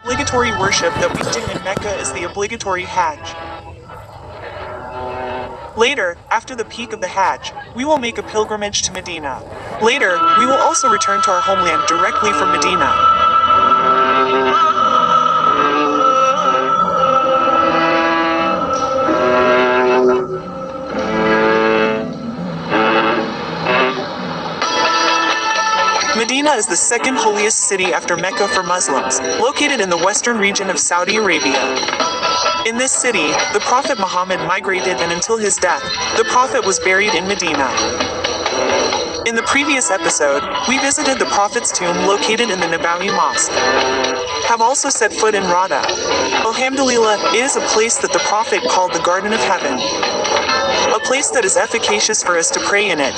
obligatory worship that we do in Mecca is the obligatory Hajj. Later, after the peak of the Hajj, we will make a pilgrimage to Medina. Later, we will also return to our homeland directly from Medina. Medina is the second holiest city after Mecca for Muslims, located in the western region of Saudi Arabia. In this city, the Prophet Muhammad migrated, and until his death, the Prophet was buried in Medina. In the previous episode, we visited the Prophet's tomb located in the Nabawi Mosque. Have also set foot in Rada. Alhamdulillah, it is a place that the Prophet called the Garden of Heaven. A place that is efficacious for us to pray in it.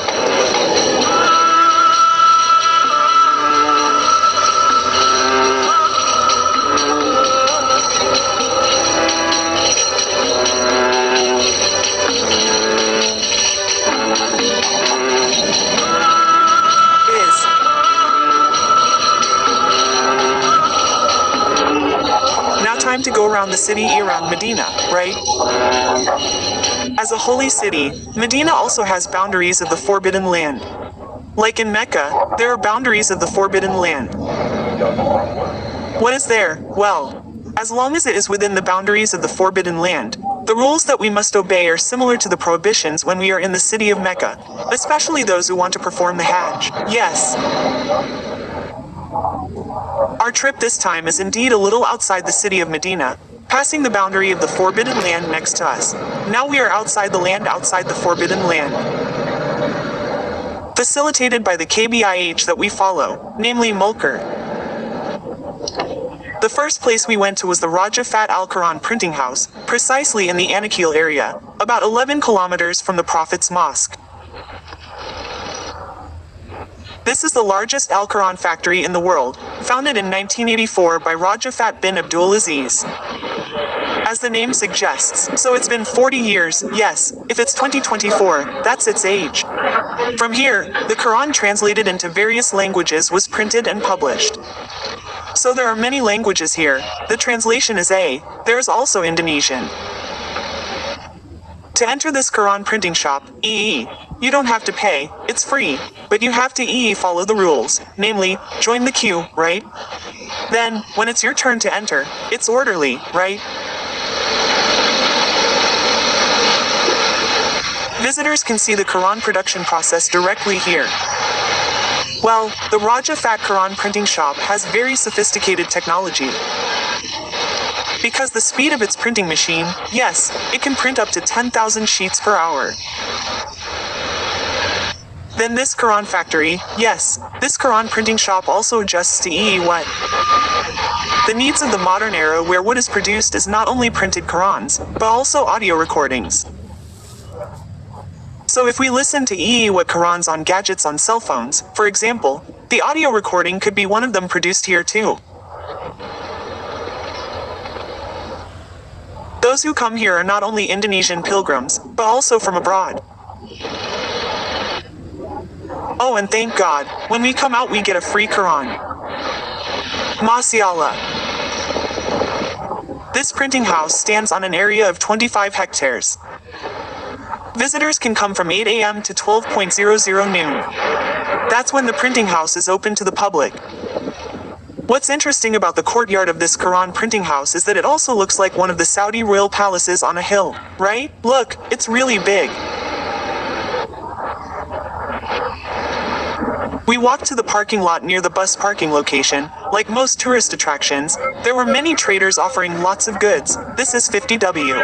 Time to go around the city around Medina, right? As a holy city, Medina also has boundaries of the forbidden land. Like in Mecca, there are boundaries of the forbidden land. What is there? Well, as long as it is within the boundaries of the forbidden land, the rules that we must obey are similar to the prohibitions when we are in the city of Mecca, especially those who want to perform the Hajj. Yes. Our trip this time is indeed a little outside the city of Medina, passing the boundary of the forbidden land next to us. Now we are outside the land outside the forbidden land. Facilitated by the KBIH that we follow, namely Mulker. The first place we went to was the Raja Fat Al-Quran printing house, precisely in the Anakil area, about 11 kilometers from the Prophet's mosque. This is the largest Al-Quran factory in the world, founded in 1984 by Raja Fat bin Abdulaziz. As the name suggests, so it's been 40 years, yes, if it's 2024, that's its age. From here, the Quran translated into various languages was printed and published. So there are many languages here, the translation is there is also Indonesian. To enter this Quran printing shop, you don't have to pay, it's free, but you have to follow the rules, namely, join the queue, right? Then, when it's your turn to enter, it's orderly, right? Visitors can see the Quran production process directly here. Well, the Raja Fat Quran printing shop has very sophisticated technology. Because the speed of its printing machine, yes, it can print up to 10,000 sheets per hour. Then this Quran factory, yes, this Quran printing shop also adjusts to what? The needs of the modern era where what is produced is not only printed Qurans, but also audio recordings. So if we listen to what Qurans on gadgets on cell phones, for example, the audio recording could be one of them produced here too. Those who come here are not only Indonesian pilgrims, but also from abroad. Oh, and thank God, when we come out we get a free Quran. Mashallah. This printing house stands on an area of 25 hectares. Visitors can come from 8 a.m. to 12:00 noon. That's when the printing house is open to the public. What's interesting about the courtyard of this Quran printing house is that it also looks like one of the Saudi royal palaces on a hill, right? Look, it's really big. We walked to the parking lot near the bus parking location. Like most tourist attractions, there were many traders offering lots of goods. This is 50W.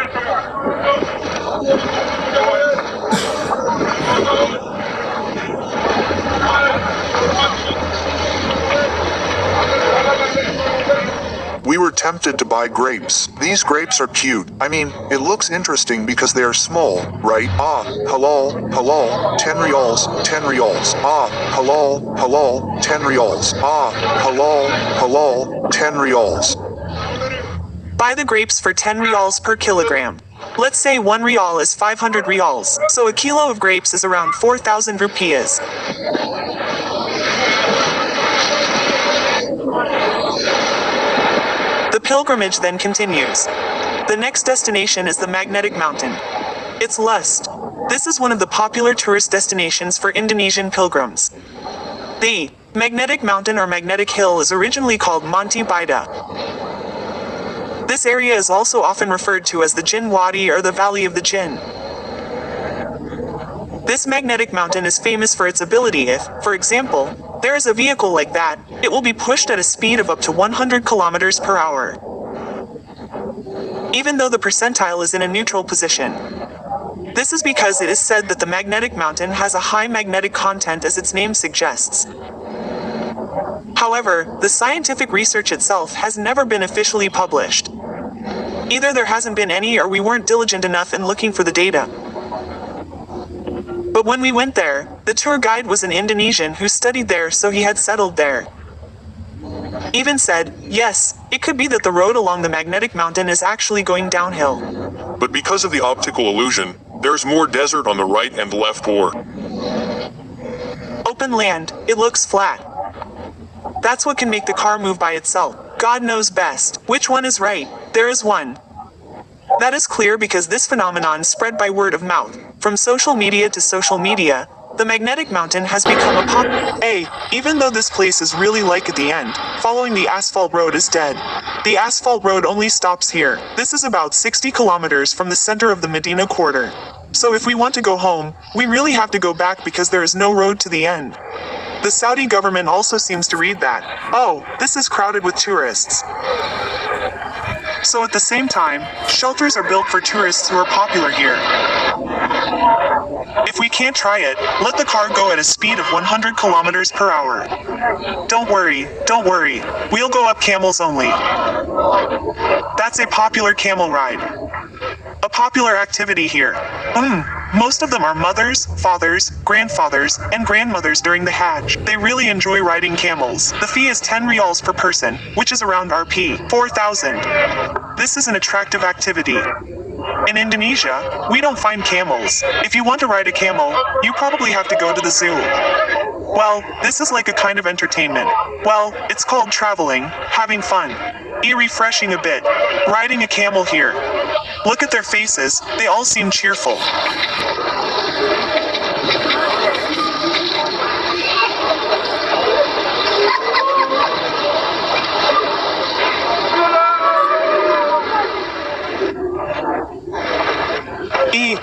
We were tempted to buy grapes. These grapes are cute. I mean, it looks interesting because they are small, right? Halal, 10 riyals, 10 riyals. Halal, 10 riyals. Halal, 10 riyals. Buy the grapes for 10 riyals per kilogram. Let's say 1 riyal is 500 riyals, so a kilo of grapes is around 4,000 rupees. The pilgrimage then continues. The next destination is the Magnetic Mountain. It's Lust. This is one of the popular tourist destinations for Indonesian pilgrims. The Magnetic Mountain or Magnetic Hill is originally called Monte Bida. This area is also often referred to as the Jinn Wadi or the Valley of the Jinn. This magnetic mountain is famous for its ability if, for example, there is a vehicle like that, it will be pushed at a speed of up to 100 kilometers per hour. Even though the percentile is in a neutral position. This is because it is said that the magnetic mountain has a high magnetic content as its name suggests. However, the scientific research itself has never been officially published. Either there hasn't been any or we weren't diligent enough in looking for the data. But when we went there, the tour guide was an Indonesian who studied there, so he had settled there. Even said, yes, it could be that the road along the magnetic mountain is actually going downhill. But because of the optical illusion, there's more desert on the right and left or open land, it looks flat. That's what can make the car move by itself. God knows best. Which one is right? There is one. That is clear because this phenomenon spread by word of mouth. From social media to social media, the magnetic mountain has become a pop. Even though this place is really like at the end, following the asphalt road is dead. The asphalt road only stops here. This is about 60 kilometers from the center of the Medina quarter. So if we want to go home, we really have to go back because there is no road to the end. The Saudi government also seems to read that, oh, this is crowded with tourists. So at the same time, shelters are built for tourists who are popular here. If we can't try it, let the car go at a speed of 100 kilometers per hour. Don't worry, we'll go up camels only. That's a popular camel ride. A popular activity here. Most of them are mothers, fathers, grandfathers, and grandmothers during the Hajj. They really enjoy riding camels. The fee is 10 riyals per person, which is around Rp. 4,000. This is an attractive activity. In Indonesia, we don't find camels. If you want to ride a camel, you probably have to go to the zoo. Well, this is like a kind of entertainment. Well, it's called traveling, having fun. Refreshing a bit. Riding a camel here. Look at their faces, they all seem cheerful.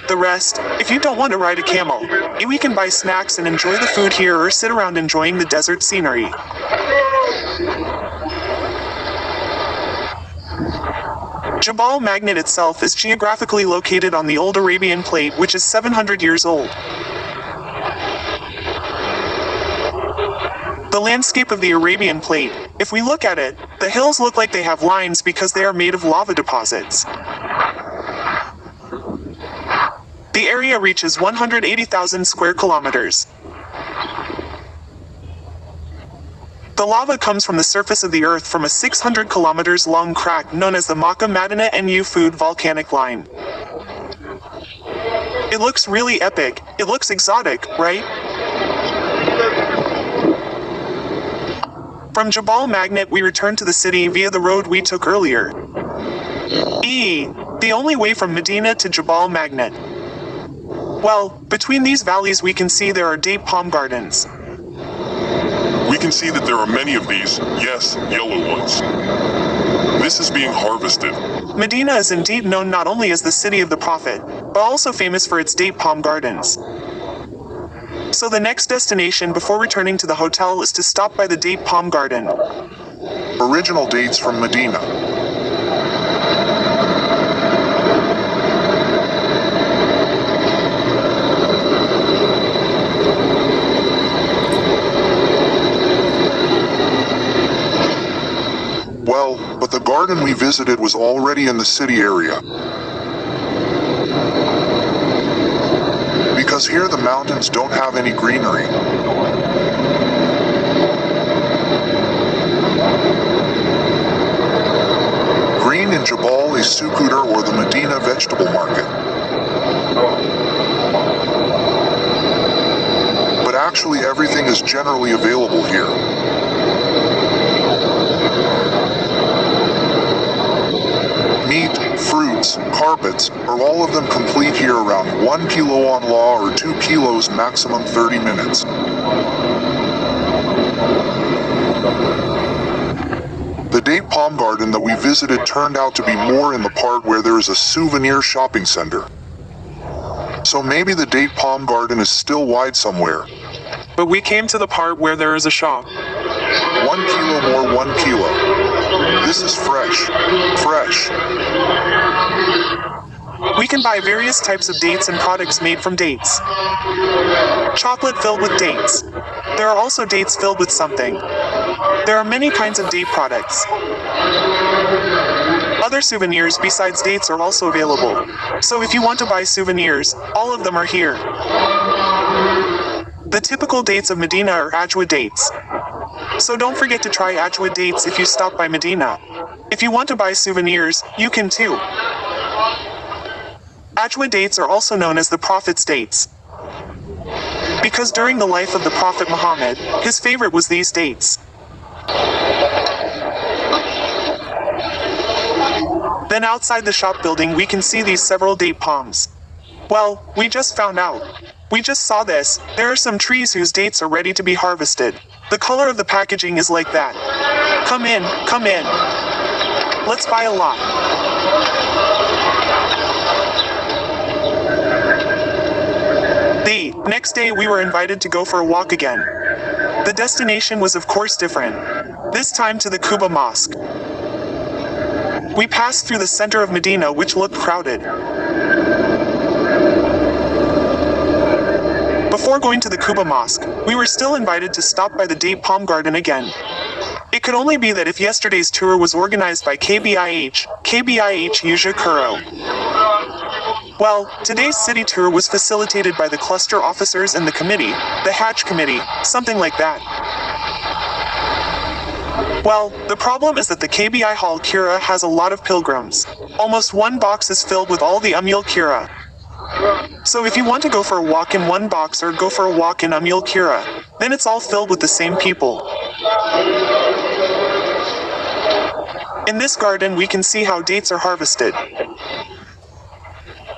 The rest, if you don't want to ride a camel, we can buy snacks and enjoy the food here or sit around enjoying the desert scenery. Jabal Magnet itself is geographically located on the old Arabian plate, which is 700 years old. The landscape of the Arabian plate, if we look at it, the hills look like they have lines because they are made of lava deposits. The area reaches 180,000 square kilometers. The lava comes from the surface of the earth from a 600 kilometers long crack known as the Medina Nu Food volcanic line. It looks really epic, it looks exotic, right? From Jabal Magnet we return to the city via the road we took earlier. The only way from Medina to Jabal Magnet. Well, between these valleys we can see there are date palm gardens. we can see that there are many of these, yes, yellow ones. This is being harvested. Medina is indeed known not only as the city of the Prophet, but also famous for its date palm gardens. So the next destination before returning to the hotel is to stop by the date palm garden. Original dates from Medina. Well, but the garden we visited was already in the city area. Because here the mountains don't have any greenery. Green in Jabal is Sukuter or the Medina vegetable market. But actually everything is generally available here. rugs, carpets, are all of them complete here around 1 kilo on law or 2 kilos maximum 30 minutes. The date palm garden that we visited turned out to be more in the part where there is a souvenir shopping center. So maybe the date palm garden is still wide somewhere. But we came to the part where there is a shop. 1 kilo more 1 kilo. This is fresh. Fresh. We can buy various types of dates and products made from dates. Chocolate filled with dates. There are also dates filled with something. There are many kinds of date products. Other souvenirs besides dates are also available. So if you want to buy souvenirs, all of them are here. The typical dates of Medina are Ajwa dates. So don't forget to try Ajwa dates if you stop by Medina. If you want to buy souvenirs, you can too. Ajwa dates are also known as the Prophet's dates. Because during the life of the Prophet Muhammad, his favorite was these dates. Then outside the shop building we can see these several date palms. Well, we just found out. We just saw this. There are some trees whose dates are ready to be harvested. The color of the packaging is like that. Come in, come in. Let's buy a lot. The next day we were invited to go for a walk again. The destination was of course different. This time to the Al-Qubbah Mosque. We passed through the center of Medina, which looked crowded. Before going to the Al-Qubbah Mosque, we were still invited to stop by the date palm garden again. It could only be that if yesterday's tour was organized by KBIH Yuja Kuro. Well, today's city tour was facilitated by the cluster officers and the committee, the Hajj committee, something like that. Well, the problem is that the KBI Hall Kira has a lot of pilgrims. Almost one box is filled with all the Kira. So if you want to go for a walk in one box or go for a walk in Kira, then it's all filled with the same people. In this garden we can see how dates are harvested.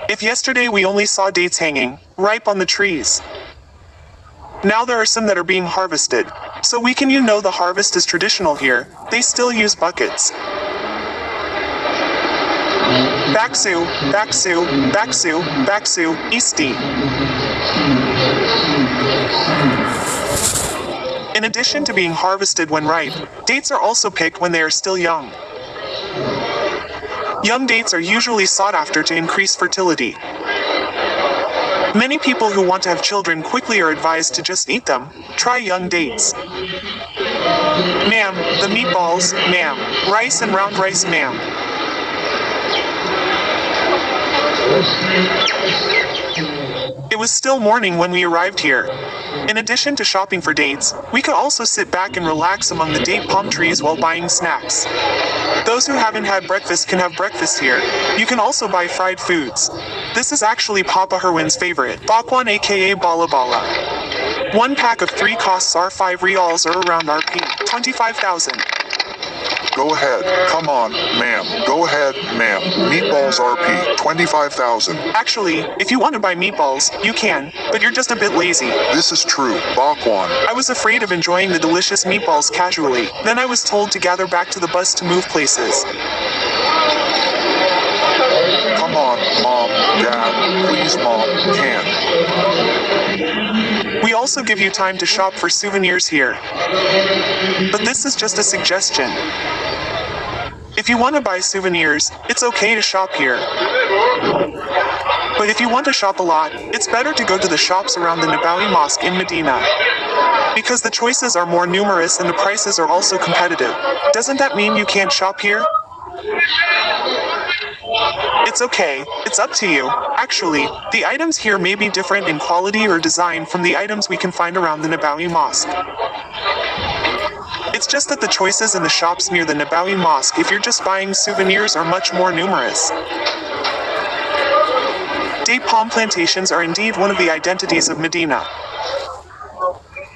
If yesterday we only saw dates hanging, ripe on the trees. Now there are some that are being harvested, so we can know the harvest is traditional here. They still use buckets. Baksu, Baksu, Baksu, Baksu, Isti. In addition to being harvested when ripe, dates are also picked when they are still young. Young dates are usually sought after to increase fertility. Many people who want to have children quickly are advised to just eat them. Try young dates. Ma'am, the meatballs, ma'am. Rice and round rice, ma'am. It was still morning when we arrived here. In addition to shopping for dates, we could also sit back and relax among the date palm trees while buying snacks. Those who haven't had breakfast can have breakfast here. You can also buy fried foods. This is actually Papa Herwin's favorite, bakwan aka bala bala. One pack of 3 costs R5 reals or around Rp. 25,000. Go ahead. Come on, ma'am. Go ahead, ma'am. Meatballs Rp. 25,000. Actually, if you want to buy meatballs, you can, but you're just a bit lazy. This is true, bakwan. I was afraid of enjoying the delicious meatballs casually. Then I was told to gather back to the bus to move places. Come on, Mom, Dad, please, Mom, can. We also give you time to shop for souvenirs here. But this is just a suggestion. If you want to buy souvenirs, it's okay to shop here. But if you want to shop a lot, it's better to go to the shops around the Nabawi Mosque in Medina. Because the choices are more numerous and the prices are also competitive. Doesn't that mean you can't shop here? It's okay, it's up to you. Actually, the items here may be different in quality or design from the items we can find around the Nabawi Mosque. It's just that the choices in the shops near the Nabawi Mosque if you're just buying souvenirs are much more numerous. Date palm plantations are indeed one of the identities of Medina.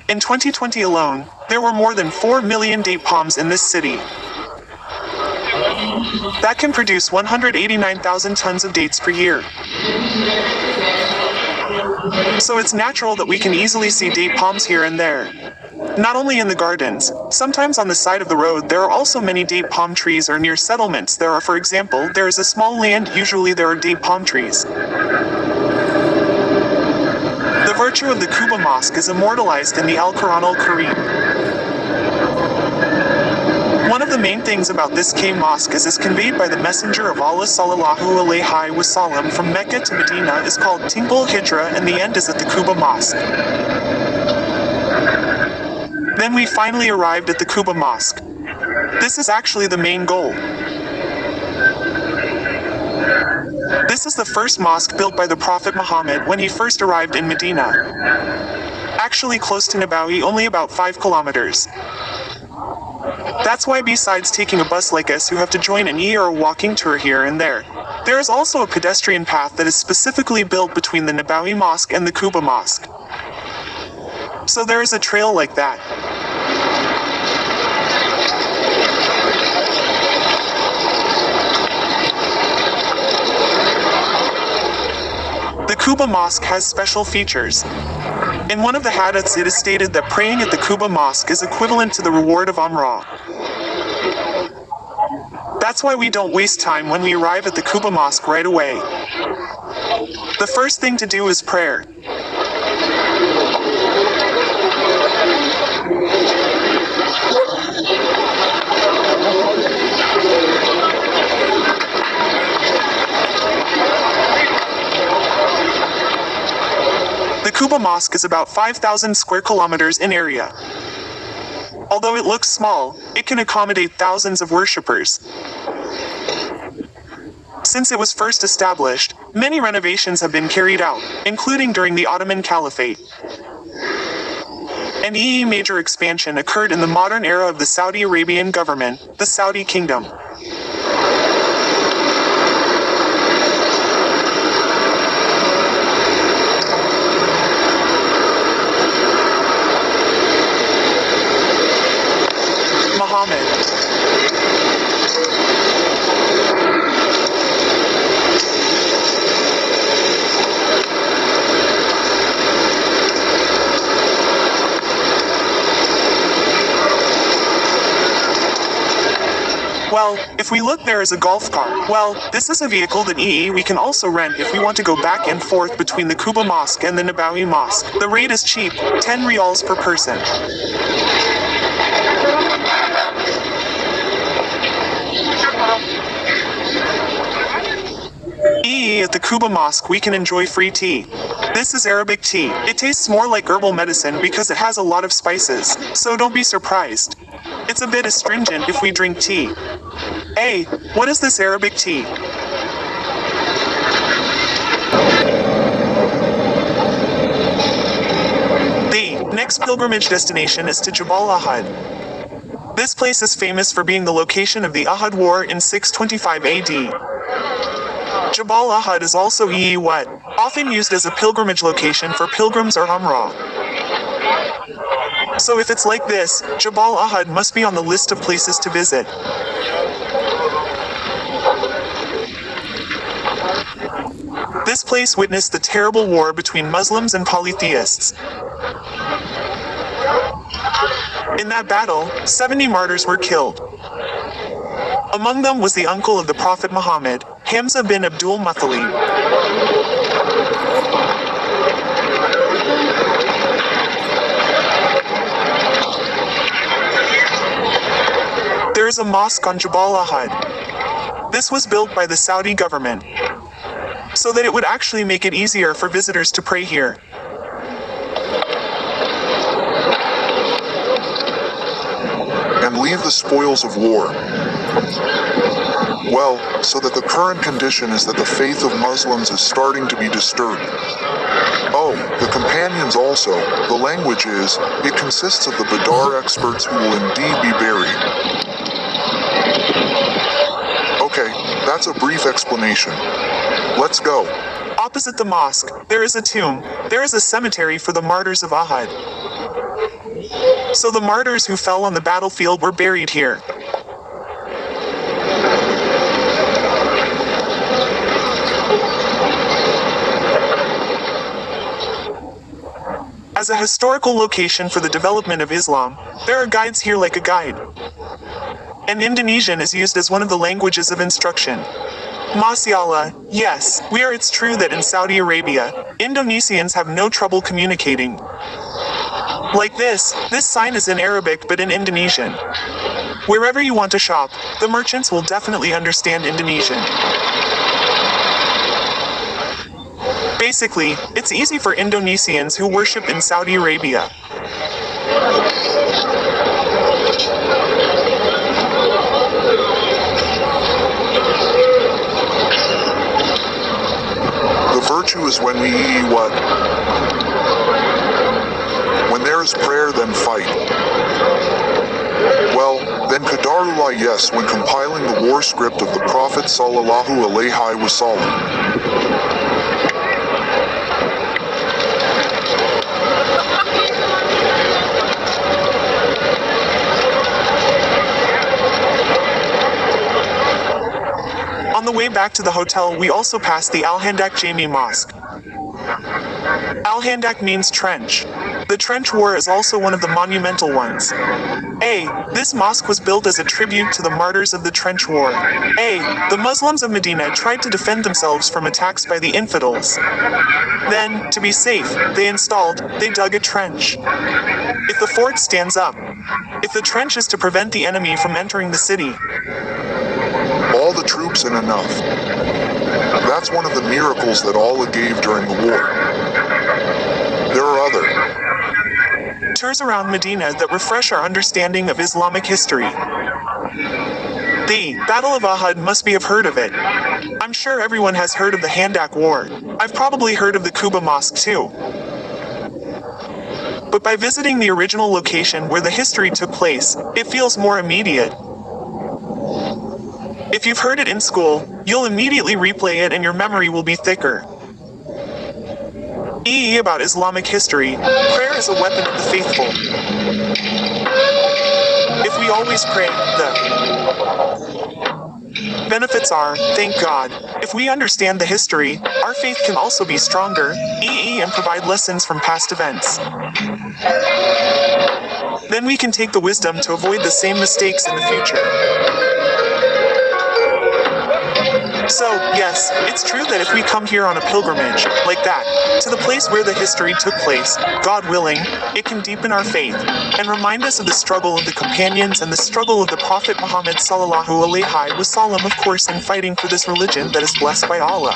In 2020 alone, there were more than 4 million date palms in this city. That can produce 189,000 tons of dates per year. So it's natural that we can easily see date palms here and there. Not only in the gardens, sometimes on the side of the road there are also many date palm trees, or near settlements there are, for example, there is a small land, usually there are date palm trees. The virtue of the Qubbah Mosque is immortalized in the Al-Quran Al-Kareem. One of the main things about this mosque is conveyed by the Messenger of Allah sallallahu alaihi wasallam from Mecca to Medina is called Tinkul Hijra, and the end is at the Qubbah Mosque. Then we finally arrived at the Qubbah Mosque. This is actually the main goal. This is the first mosque built by the Prophet Muhammad when he first arrived in Medina. Actually close to Nabawi, only about 5 kilometers. That's why besides taking a bus like us, you have to join an or a walking tour here and there. There is also a pedestrian path that is specifically built between the Nabawi Mosque and the Qubbah Mosque. So there is a trail like that. The Qubbah Mosque has special features. In one of the hadiths it is stated that praying at the Qubbah Mosque is equivalent to the reward of Umrah. That's why we don't waste time when we arrive at the Qubbah Mosque right away. The first thing to do is prayer. The Qubbah Mosque is about 5,000 square kilometers in area. Although it looks small, it can accommodate thousands of worshippers. Since it was first established, many renovations have been carried out, including during the Ottoman Caliphate. An major expansion occurred in the modern era of the Saudi Arabian government, the Saudi Kingdom. Muhammad. Well, if we look, there is a golf cart. Well, this is a vehicle that we can also rent if we want to go back and forth between the Qubbah Mosque and the Nabawi Mosque. The rate is cheap, 10 riyals per person. At the Qubbah Mosque we can enjoy free tea. This is Arabic tea. It tastes more like herbal medicine because it has a lot of spices, so don't be surprised. It's a bit astringent if we drink tea. Hey, what is this Arabic tea? The next pilgrimage destination is to Jabal Ahad. This place is famous for being the location of the Ahad War in 625 AD. Jabal Ahad is also often used as a pilgrimage location for pilgrims or Umrah. So if it's like this, Jabal Ahad must be on the list of places to visit. This place witnessed the terrible war between Muslims and polytheists. In that battle, 70 martyrs were killed. Among them was the uncle of the Prophet Muhammad, Hamza bin Abdul Muttalib. There is a mosque on Jabal Ahad. This was built by the Saudi government, so that it would actually make it easier for visitors to pray here. And leave the spoils of war. Well, so that the current condition is that the faith of Muslims is starting to be disturbed. Oh, the companions also, the language is, it consists of the Badar experts who will indeed be buried. Okay, that's a brief explanation. Let's go. Opposite the mosque, there is a tomb. There is a cemetery for the martyrs of Ahad. So the martyrs who fell on the battlefield were buried here. As a historical location for the development of Islam, there are guides here like a guide. And Indonesian is used as one of the languages of instruction. Mashallah, yes, it's true that in Saudi Arabia, Indonesians have no trouble communicating. Like this sign is in Arabic but in Indonesian. Wherever you want to shop, the merchants will definitely understand Indonesian. Basically, it's easy for Indonesians who worship in Saudi Arabia. The virtue is when we what? When there is prayer, then fight. Well, then Qadarullah, yes, when compiling the war script of the Prophet Sallallahu Alaihi Wasallam. On the way back to the hotel, we also passed the Al-Handak Jami Mosque. Al-Handak means trench. The trench war is also one of the monumental ones. This mosque was built as a tribute to the martyrs of the trench war. The Muslims of Medina tried to defend themselves from attacks by the infidels. Then, to be safe, they dug a trench. If the fort stands up, if the trench is to prevent the enemy from entering the city, all the troops and enough. That's one of the miracles that Allah gave during the war. There are other tours around Medina that refresh our understanding of Islamic history. The Battle of Uhud must be have heard of it. I'm sure everyone has heard of the Handak War. I've probably heard of the Qubbah Mosque too. But by visiting the original location where the history took place, it feels more immediate. If you've heard it in school, you'll immediately replay it and your memory will be thicker. About Islamic history, prayer is a weapon of the faithful. If we always pray, the benefits are, thank God. If we understand the history, our faith can also be stronger, and provide lessons from past events. Then we can take the wisdom to avoid the same mistakes in the future. So, yes, it's true that if we come here on a pilgrimage, like that, to the place where the history took place, God willing, it can deepen our faith, and remind us of the struggle of the companions and the struggle of the Prophet Muhammad Sallallahu Alaihi Wasallam, of course, in fighting for this religion that is blessed by Allah.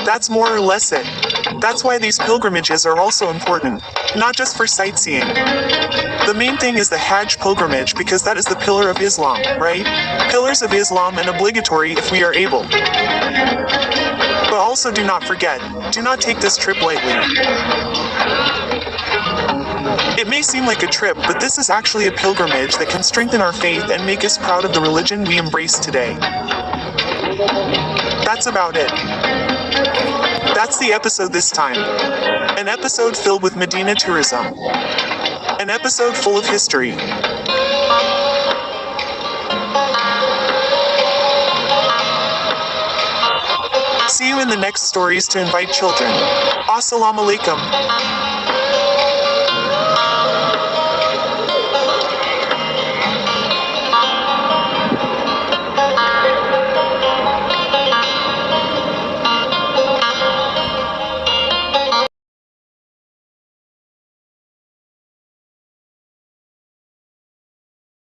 That's more or less it. That's why these pilgrimages are also important, not just for sightseeing. The main thing is the Hajj pilgrimage because that is the pillar of Islam, right? Pillars of Islam and obligatory if we are able. But also do not forget, do not take this trip lightly. It may seem like a trip, but this is actually a pilgrimage that can strengthen our faith and make us proud of the religion we embrace today. That's about it. That's the episode this time. An episode filled with Medina tourism. An episode full of history. See you in the next stories to invite children. Assalamu alaikum.